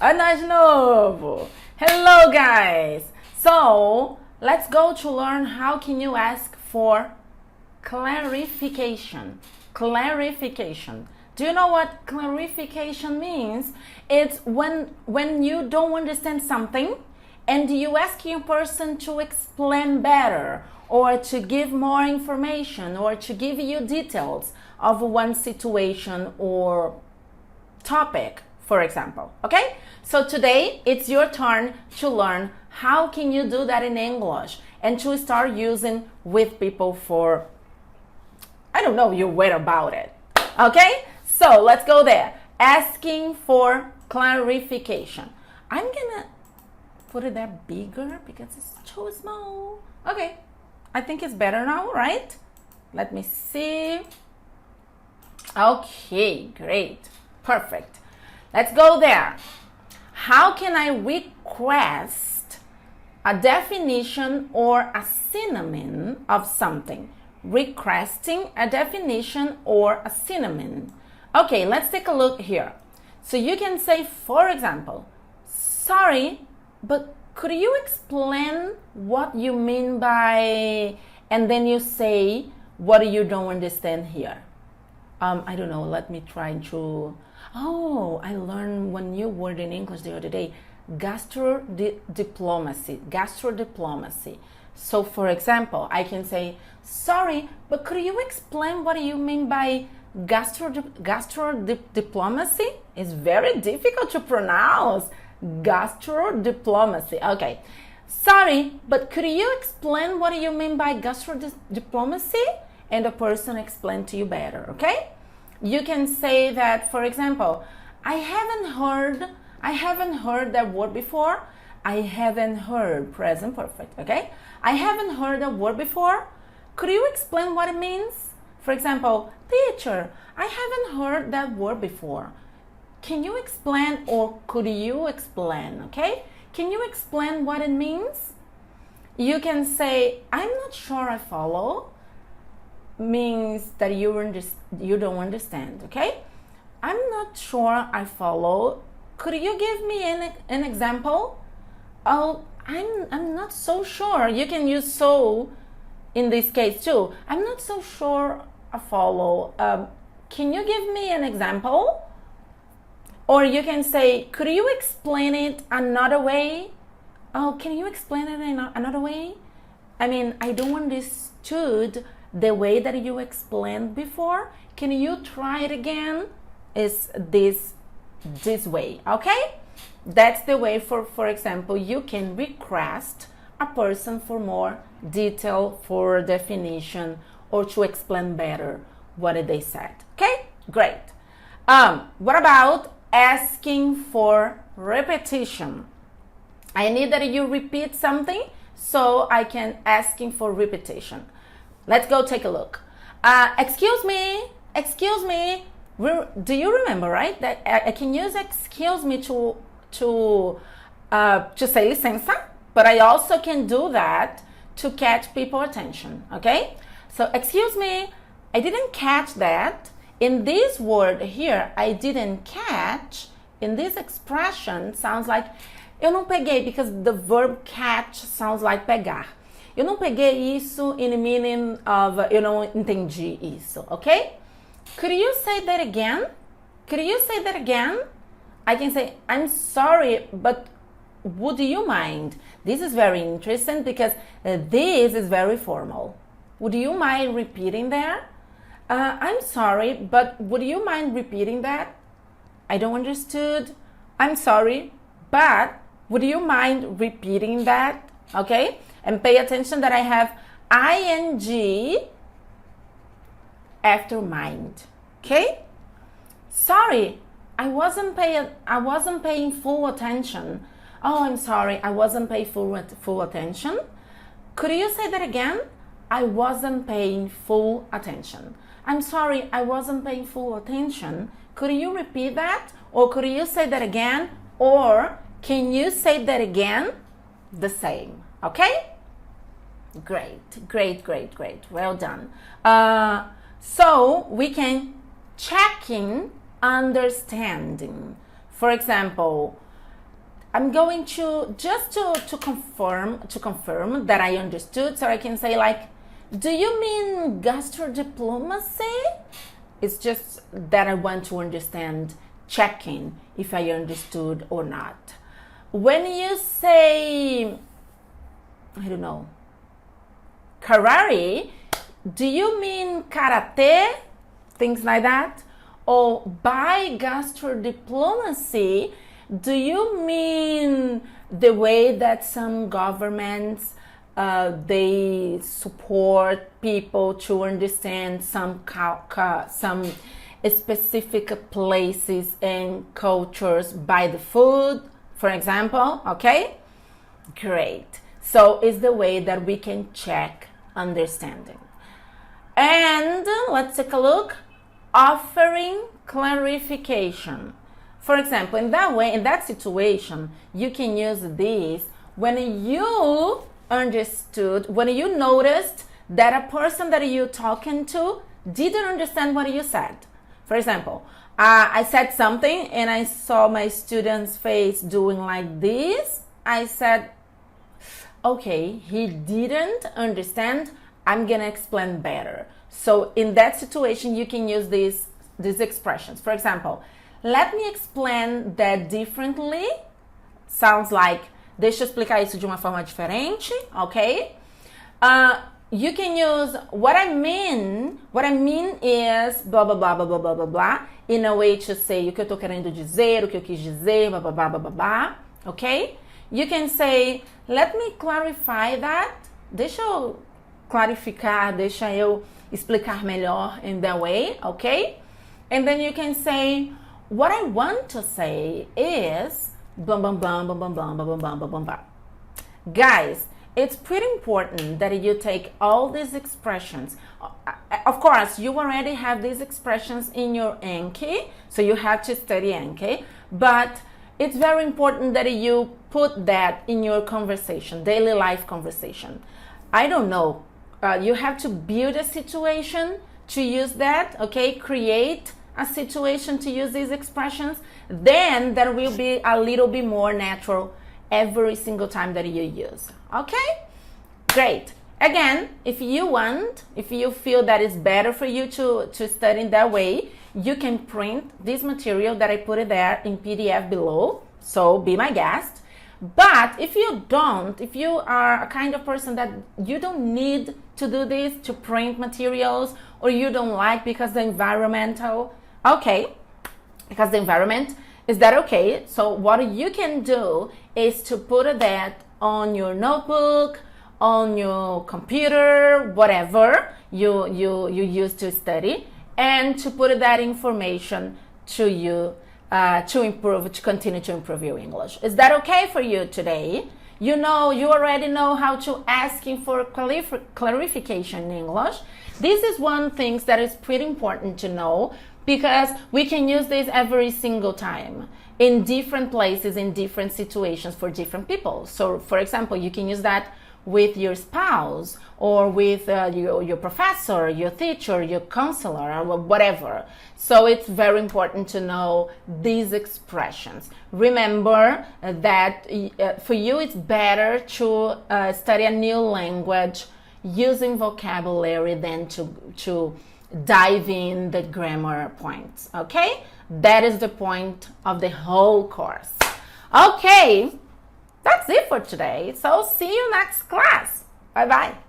Oi, nós de novo! Hello, guys! So, let's go to learn how can you ask for clarification. Clarification. Do you know what clarification means? It's when you don't understand something and you ask your person to explain better or to give more information or to give you details of one situation or topic, for example. Okay? So today it's your turn to learn how can you do that in English and to start using with people for, I don't know, your way about it. Okay? So let's go there. Asking for clarification. I'm gonna put it there bigger because it's too small. Okay. I think it's better now, right? Let me see. Okay, great. Perfect. Let's go there. How can I request a definition or a synonym of something? Requesting a definition or a synonym. Okay, let's take a look here. So you can say, for example, sorry, but could you explain what you mean by, and then you say what you don't understand here? I don't know, let me try to, I learned one new word in English the other day, gastrodiplomacy. So for example, I can say, sorry, but could you explain what you mean by gastrodiplomacy? It's very difficult to pronounce. Gastrodiplomacy. Okay. Sorry, but could you explain what you mean by gastrodiplomacy? And the person explain to you better, okay? You can say that, for example, I haven't heard that word before. I haven't heard, present perfect, okay? I haven't heard that word before. Could you explain what it means? For example, teacher, I haven't heard that word before. Can you explain, or could you explain, okay? Can you explain what it means? You can say, I'm not sure I follow, means that you don't understand, okay? I'm not sure I follow. Could you give me an example? Oh, I'm not so sure. You can use so in this case too. I'm not so sure I follow. Can you give me an example? Or you can say, could you explain it another way? Oh, can you explain it in another way? I mean, I don't understood the way that you explained before. Can you try it again? Is this way, okay? That's the way for example, you can request a person for more detail, for definition, or to explain better what they said. Okay, great. What about asking for repetition? I need that you repeat something, so I can asking for repetition. Let's go take a look. Excuse me. Do you remember, right? That I can use excuse me to say licença, but I also can do that to catch people's attention, okay? So, excuse me, I didn't catch that. In this word here, I didn't catch. In this expression, sounds like eu não peguei, because the verb catch sounds like pegar. Eu não peguei isso in the meaning of eu não entendi isso, okay? Could you say that again? Could you say that again? I can say, I'm sorry, but would you mind? This is very interesting because this is very formal. Would you mind repeating that? I'm sorry, but would you mind repeating that? I don't understood. I'm sorry, but would you mind repeating that? Okay? And pay attention that I have ing after mind. Okay? Sorry, I wasn't paying full attention. Oh, I'm sorry, I wasn't paying full attention. Could you say that again? I wasn't paying full attention. I'm sorry, I wasn't paying full attention. Could you repeat that? Or could you say that again? Or can you say that again? The same, okay? Great. Well done. So we can checking understanding. For example, I'm going to just to confirm that I understood. So I can say like, do you mean gastro diplomacy? It's just that I want to understand, checking if I understood or not. When you say, I don't know, karate, do you mean karate? Things like that? Or by gastro diplomacy, do you mean the way that some governments they support people to understand some specific places and cultures by the food, for example? Okay, great. So it's the way that we can check understanding. And let's take a look. Offering clarification. For example, in that way, in that situation, you can use this when you understood, when you noticed that a person that you're talking to didn't understand what you said. For example, I said something and I saw my student's face doing like this. I said, okay, he didn't understand. I'm gonna explain better. So in that situation, you can use these expressions. For example, let me explain that differently. Sounds like, deixa eu explicar isso de uma forma diferente, okay? You can use what I mean is blah, blah, blah, blah, blah, blah, blah, blah, in a way to say o que eu tô querendo dizer, o que eu quis dizer, blah, blah, blah, blah, blah, blah, okay? You can say, let me clarify that. Deixa eu clarificar, deixa eu explicar melhor in that way, okay? And then you can say, what I want to say is blah, blah, blah, blah, blah, blah, blah, blah, blah, blah, blah. Guys, it's pretty important that you take all these expressions. Of course, you already have these expressions in your Anki, so you have to study Anki, but it's very important that you put that in your conversation, daily life conversation. I don't know, you have to build a situation to use that, okay? Create a situation to use these expressions. Then there will be a little bit more natural every single time that you use, okay? Great. Again, if you want, if you feel that it's better for you to study in that way, you can print this material that I put it there in PDF below, so be my guest. But if you don't, if you are a kind of person that you don't need to do this, to print materials, or you don't like because the environmental, okay, because the environment, is that okay? So what you can do is to put that on your notebook, on your computer, whatever you use to study, and to put that information to you to continue to improve your English. Is that okay for you today? You know, you already know how to asking for clarification in English. This is one thing that is pretty important to know, because we can use this every single time in different places, in different situations for different people. So, for example, you can use that with your spouse, or with your professor, your teacher, your counselor, or whatever. So it's very important to know these expressions. Remember that for you it's better to study a new language using vocabulary than to dive in the grammar points, okay? That is the point of the whole course. Okay, that's it for today. So see you next class. Bye-bye.